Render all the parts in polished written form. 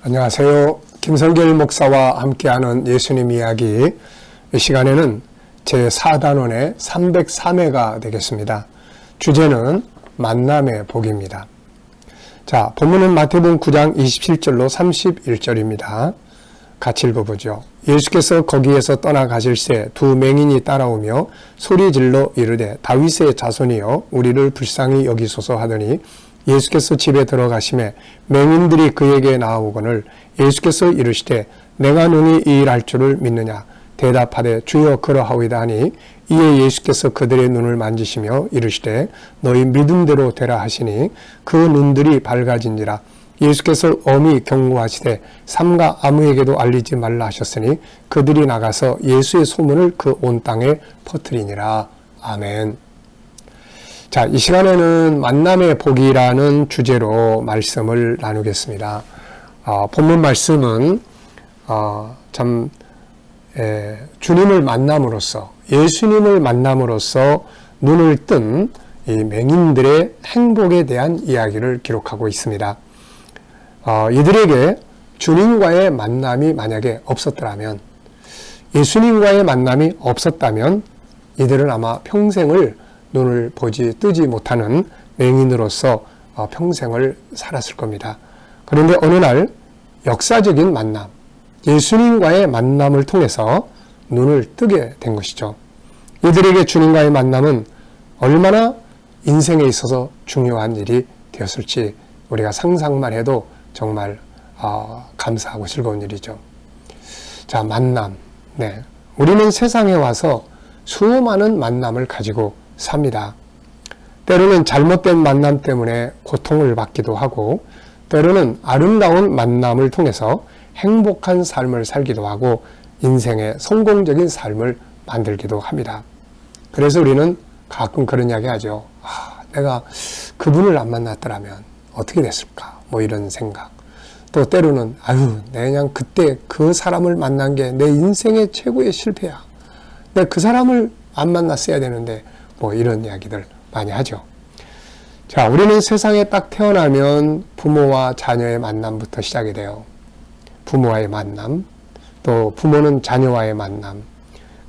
안녕하세요. 김성길 목사와 함께하는 예수님 이야기. 이 시간에는 제4단원의 303회가 되겠습니다. 주제는 만남의 복입니다. 자, 본문은 마태복음 9장 27절로 31절입니다. 같이 읽어보죠. 예수께서 거기에서 떠나가실새 두 맹인이 따라오며 소리질러 이르되 다윗의 자손이여 우리를 불쌍히 여기소서 하더니 예수께서 집에 들어가심에 맹인들이 그에게 나아오거늘 예수께서 이르시되 내가 능히 이 일 할 줄을 믿느냐 대답하되 주여 그러하오이다 하니 이에 예수께서 그들의 눈을 만지시며 이르시되 너희 믿음대로 되라 하시니 그 눈들이 밝아진지라. 예수께서 엄히 경고하시되 삼가 아무에게도 알리지 말라 하셨으니 그들이 나가서 예수의 소문을 그 온 땅에 퍼뜨리니라. 아멘. 자, 이 시간에는 만남의 복이라는 주제로 말씀을 나누겠습니다. 본문 말씀은 주님을 만남으로써, 예수님을 만남으로써 눈을 뜬 이 맹인들의 행복에 대한 이야기를 기록하고 있습니다. 이들에게 주님과의 만남이 만약에 없었더라면, 예수님과의 만남이 없었다면 이들은 아마 평생을 눈을 뜨지 못하는 맹인으로서 평생을 살았을 겁니다. 그런데 어느 날 역사적인 만남, 예수님과의 만남을 통해서 눈을 뜨게 된 것이죠. 이들에게 주님과의 만남은 얼마나 인생에 있어서 중요한 일이 되었을지 우리가 상상만 해도 정말 감사하고 즐거운 일이죠. 자, 만남. 네, 우리는 세상에 와서 수많은 만남을 가지고 삽니다. 때로는 잘못된 만남 때문에 고통을 받기도 하고, 때로는 아름다운 만남을 통해서 행복한 삶을 살기도 하고 인생의 성공적인 삶을 만들기도 합니다. 그래서 우리는 가끔 그런 이야기 하죠. 내가 그분을 안 만났더라면 어떻게 됐을까? 뭐 이런 생각. 또 때로는 내가 그냥 그때 그 사람을 만난 게 내 인생의 최고의 실패야. 내가 그 사람을 안 만났어야 되는데 뭐 이런 이야기들 많이 하죠. 자, 우리는 세상에 딱 태어나면 부모와 자녀의 만남부터 시작이 돼요. 부모와의 만남, 또 부모는 자녀와의 만남,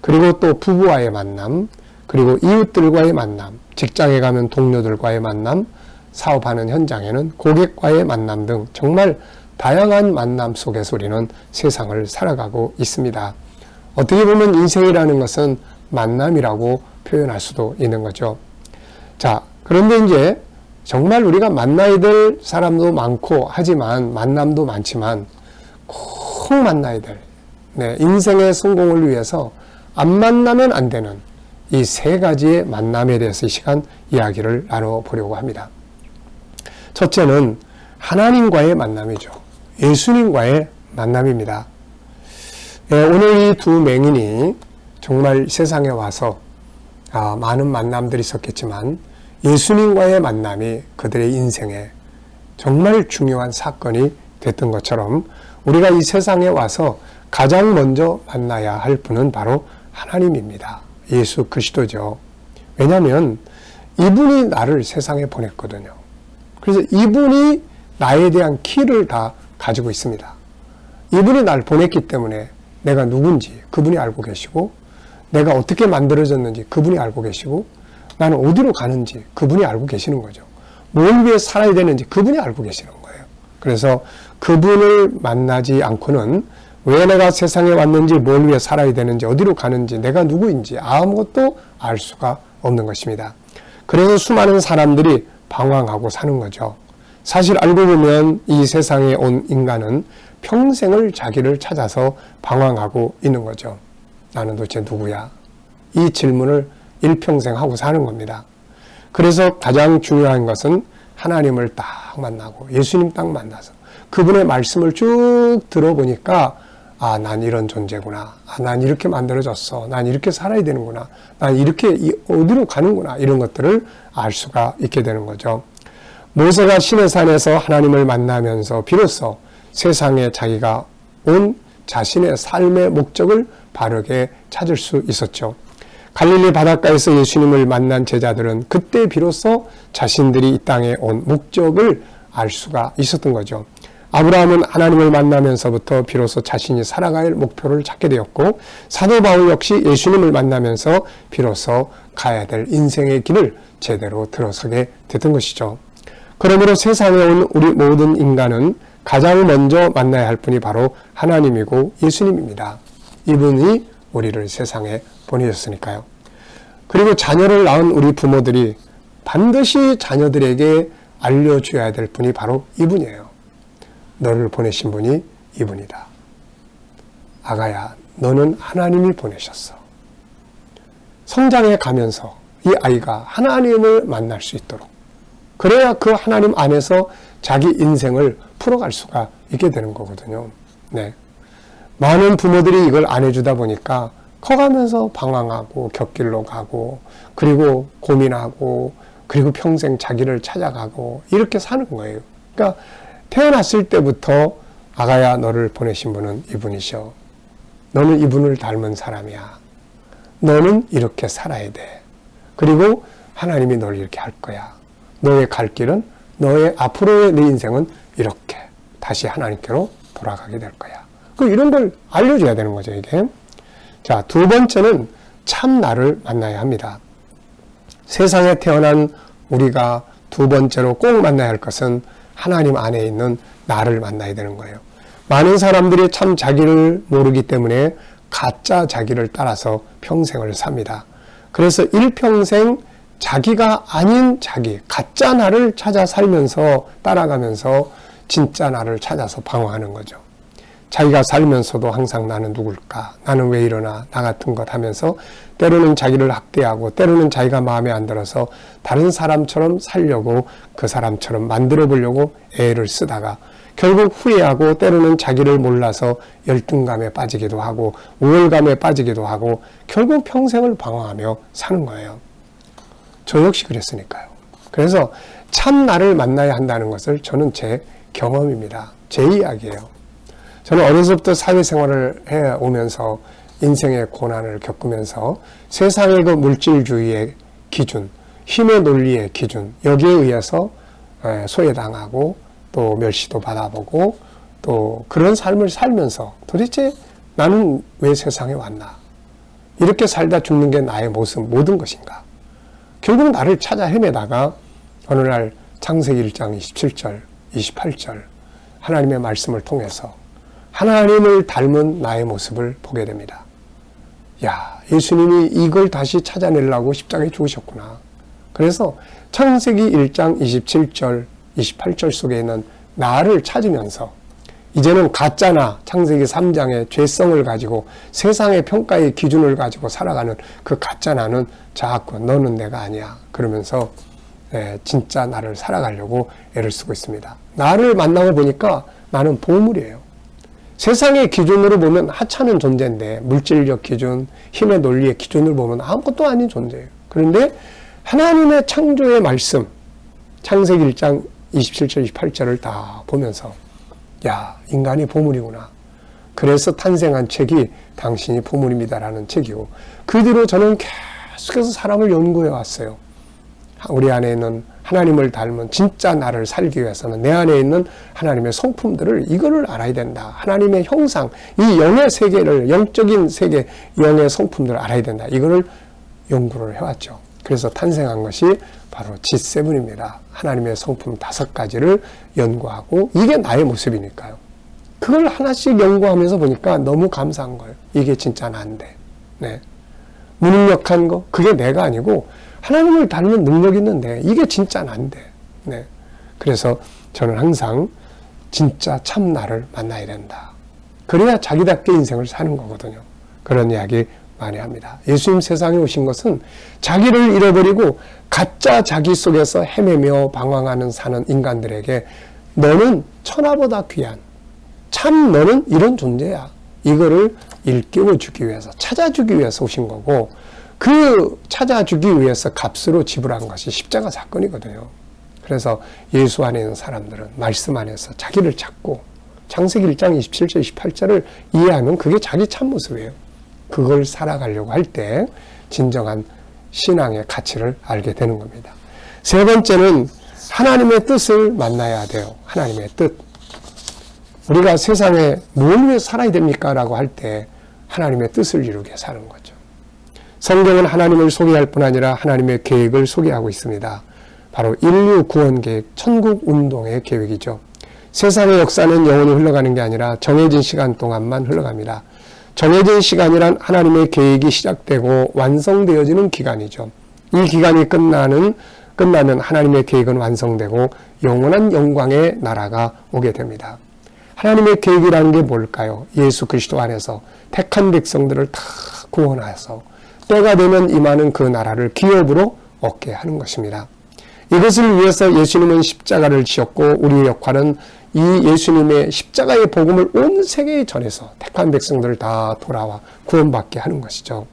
그리고 또 부부와의 만남, 그리고 이웃들과의 만남, 직장에 가면 동료들과의 만남, 사업하는 현장에는 고객과의 만남 등 정말 다양한 만남 속에서 우리는 세상을 살아가고 있습니다. 어떻게 보면 인생이라는 것은 만남이라고 표현할 수도 있는 거죠. 자, 그런데 이제 정말 우리가 만나야 될 사람도 많고 하지만 만남도 많지만 꼭 만나야 될 인생의 성공을 위해서 안 만나면 안 되는 이 세 가지의 만남에 대해서 이 시간 이야기를 나눠보려고 합니다. 첫째는 하나님과의 만남이죠. 예수님과의 만남입니다. 오늘 이 두 맹인이 정말 세상에 와서 많은 만남들이 있었겠지만 예수님과의 만남이 그들의 인생에 정말 중요한 사건이 됐던 것처럼 우리가 이 세상에 와서 가장 먼저 만나야 할 분은 바로 하나님입니다. 예수 그리스도죠. 왜냐하면 이분이 나를 세상에 보냈거든요. 그래서 이분이 나에 대한 키를 다 가지고 있습니다. 이분이 나를 보냈기 때문에 내가 누군지 그분이 알고 계시고, 내가 어떻게 만들어졌는지 그분이 알고 계시고, 나는 어디로 가는지 그분이 알고 계시는 거죠. 뭘 위해 살아야 되는지 그분이 알고 계시는 거예요. 그래서 그분을 만나지 않고는 왜 내가 세상에 왔는지, 뭘 위해 살아야 되는지, 어디로 가는지, 내가 누구인지 아무것도 알 수가 없는 것입니다. 그래서 수많은 사람들이 방황하고 사는 거죠. 사실 알고 보면 이 세상에 온 인간은 평생을 자기를 찾아서 방황하고 있는 거죠. 나는 도대체 누구야? 이 질문을 일평생 하고 사는 겁니다. 그래서 가장 중요한 것은 하나님을 딱 만나고 예수님 딱 만나서 그분의 말씀을 쭉 들어보니까 난 이런 존재구나. 난 이렇게 만들어졌어. 난 이렇게 살아야 되는구나. 난 이렇게 어디로 가는구나. 이런 것들을 알 수가 있게 되는 거죠. 모세가 시내산에서 하나님을 만나면서 비로소 세상에 자기가 온 자신의 삶의 목적을 바르게 찾을 수 있었죠. 갈릴리 바닷가에서 예수님을 만난 제자들은 그때 비로소 자신들이 이 땅에 온 목적을 알 수가 있었던 거죠. 아브라함은 하나님을 만나면서부터 비로소 자신이 살아갈 목표를 찾게 되었고, 사도 바울 역시 예수님을 만나면서 비로소 가야 될 인생의 길을 제대로 들어서게 됐던 것이죠. 그러므로 세상에 온 우리 모든 인간은 가장 먼저 만나야 할 분이 바로 하나님이고 예수님입니다. 이분이 우리를 세상에 보내셨으니까요. 그리고 자녀를 낳은 우리 부모들이 반드시 자녀들에게 알려줘야 될 분이 바로 이분이에요. 너를 보내신 분이 이분이다. 아가야, 너는 하나님이 보내셨어. 성장해 가면서 이 아이가 하나님을 만날 수 있도록, 그래야 그 하나님 안에서 자기 인생을 풀어갈 수가 있게 되는 거거든요. 네. 많은 부모들이 이걸 안 해주다 보니까 커가면서 방황하고 곁길로 가고, 그리고 고민하고, 그리고 평생 자기를 찾아가고 이렇게 사는 거예요. 그러니까 태어났을 때부터 아가야, 너를 보내신 분은 이분이셔. 너는 이분을 닮은 사람이야. 너는 이렇게 살아야 돼. 그리고 하나님이 너를 이렇게 할 거야. 너의 갈 길은, 너의 앞으로의 내 인생은 이렇게 다시 하나님께로 돌아가게 될 거야. 이런 걸 알려줘야 되는 거죠, 이게. 자, 두 번째는 참 나를 만나야 합니다. 세상에 태어난 우리가 두 번째로 꼭 만나야 할 것은 하나님 안에 있는 나를 만나야 되는 거예요. 많은 사람들이 참 자기를 모르기 때문에 가짜 자기를 따라서 평생을 삽니다. 그래서 일평생 자기가 아닌 자기, 가짜 나를 찾아 살면서 따라가면서 진짜 나를 찾아서 방황하는 거죠. 자기가 살면서도 항상 나는 누굴까? 나는 왜 이러나? 나 같은 것 하면서 때로는 자기를 학대하고, 때로는 자기가 마음에 안 들어서 다른 사람처럼 살려고, 그 사람처럼 만들어 보려고 애를 쓰다가 결국 후회하고, 때로는 자기를 몰라서 열등감에 빠지기도 하고 우월감에 빠지기도 하고 결국 평생을 방황하며 사는 거예요. 저 역시 그랬으니까요. 그래서 참 나를 만나야 한다는 것을 저는 제 경험입니다. 제 이야기예요. 저는 어려서부터 사회생활을 해오면서 인생의 고난을 겪으면서 세상의 그 물질주의의 기준, 힘의 논리의 기준, 여기에 의해서 소외당하고 또 멸시도 받아보고 또 그런 삶을 살면서 도대체 나는 왜 세상에 왔나? 이렇게 살다 죽는 게 나의 모든 것인가? 결국 나를 찾아 헤매다가 어느 날 창세기 1장 27절, 28절 하나님의 말씀을 통해서 하나님을 닮은 나의 모습을 보게 됩니다. 야, 예수님이 이걸 다시 찾아내려고 십자가에 죽으셨구나. 그래서 창세기 1장 27절, 28절 속에 있는 나를 찾으면서 이제는 가짜나 창세기 3장의 죄성을 가지고 세상의 평가의 기준을 가지고 살아가는 그 가짜 나는 자꾸 너는 내가 아니야. 그러면서 진짜 나를 살아가려고 애를 쓰고 있습니다. 나를 만나고 보니까 나는 보물이에요. 세상의 기준으로 보면 하찮은 존재인데, 물질적 기준, 힘의 논리의 기준을 보면 아무것도 아닌 존재예요. 그런데 하나님의 창조의 말씀, 창세기 1장 27절, 28절을 다 보면서 야, 인간이 보물이구나. 그래서 탄생한 책이 당신이 보물입니다라는 책이고, 그 뒤로 저는 계속해서 사람을 연구해 왔어요. 우리 안에 있는 하나님을 닮은 진짜 나를 살기 위해서는 내 안에 있는 하나님의 성품들을 이거를 알아야 된다. 하나님의 형상, 이 영의 세계를, 영적인 세계, 영의 성품들을 알아야 된다. 이거를 연구를 해왔죠. 그래서 탄생한 것이 바로 G7입니다. 하나님의 성품 5가지를 연구하고, 이게 나의 모습이니까요. 그걸 하나씩 연구하면서 보니까 너무 감사한 거예요. 이게 진짜 난데. 네. 무능력한 거, 그게 내가 아니고 하나님을 닮는 능력이 있는데 이게 진짜 난데. 네. 그래서 저는 항상 진짜 참 나를 만나야 된다. 그래야 자기답게 인생을 사는 거거든요. 그런 이야기 많이 합니다. 예수님 세상에 오신 것은 자기를 잃어버리고 가짜 자기 속에서 헤매며 방황하는 사는 인간들에게 너는 천하보다 귀한, 참 너는 이런 존재야. 이거를 일깨워주기 위해서, 찾아주기 위해서 오신 거고, 그 찾아주기 위해서 값으로 지불한 것이 십자가 사건이거든요. 그래서 예수 안에 있는 사람들은 말씀 안에서 자기를 찾고 창세기 1장 27절 28절을 이해하면 그게 자기 참모습이에요. 그걸 살아가려고 할 때 진정한 신앙의 가치를 알게 되는 겁니다. 세 번째는 하나님의 뜻을 만나야 돼요. 하나님의 뜻. 우리가 세상에 뭘 위해 살아야 됩니까? 라고 할 때 하나님의 뜻을 이루게 사는 거죠. 성경은 하나님을 소개할 뿐 아니라 하나님의 계획을 소개하고 있습니다. 바로 인류 구원 계획, 천국 운동의 계획이죠. 세상의 역사는 영원히 흘러가는 게 아니라 정해진 시간 동안만 흘러갑니다. 정해진 시간이란 하나님의 계획이 시작되고 완성되어지는 기간이죠. 이 기간이 끝나면 하나님의 계획은 완성되고 영원한 영광의 나라가 오게 됩니다. 하나님의 계획이라는 게 뭘까요? 예수 그리스도 안에서 택한 백성들을 다 구원하여서 때가 되면 임하는 그 나라를 기업으로 얻게 하는 것입니다. 이것을 위해서 예수님은 십자가를 지었고 우리의 역할은 이 예수님의 십자가의 복음을 온 세계에 전해서 택한 백성들을 다 돌아와 구원받게 하는 것이죠.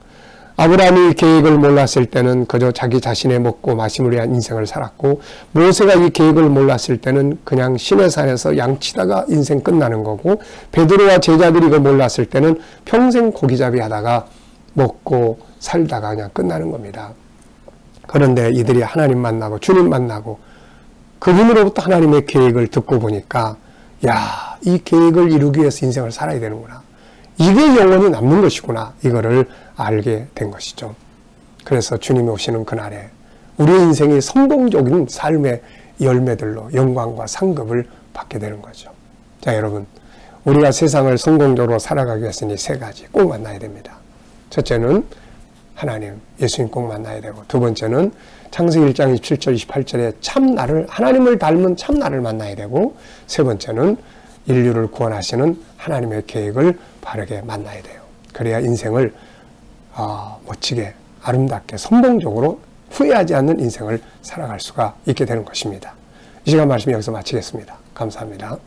아브라함이 이 계획을 몰랐을 때는 그저 자기 자신의 먹고 마심을 위한 인생을 살았고, 모세가 이 계획을 몰랐을 때는 그냥 시내산에서 양치다가 인생 끝나는 거고, 베드로와 제자들이 이걸 몰랐을 때는 평생 고기잡이 하다가 먹고 살다가 그냥 끝나는 겁니다. 그런데 이들이 하나님 만나고 주님 만나고 그분으로부터 하나님의 계획을 듣고 보니까, 야, 이 계획을 이루기 위해서 인생을 살아야 되는구나. 이게 영원히 남는 것이구나. 이거를 알게 된 것이죠. 그래서 주님이 오시는 그날에 우리의 인생이 성공적인 삶의 열매들로 영광과 상급을 받게 되는 거죠. 자, 여러분, 우리가 세상을 성공적으로 살아가기 위해서는 이 세 가지 꼭 만나야 됩니다. 첫째는 하나님, 예수님 꼭 만나야 되고, 두 번째는 창세기 1장 27절 28절에 참나를, 하나님을 닮은 참나를 만나야 되고, 세 번째는 인류를 구원하시는 하나님의 계획을 바르게 만나야 돼요. 그래야 인생을 멋지게, 아름답게, 성공적으로 후회하지 않는 인생을 살아갈 수가 있게 되는 것입니다. 이 시간 말씀 여기서 마치겠습니다. 감사합니다.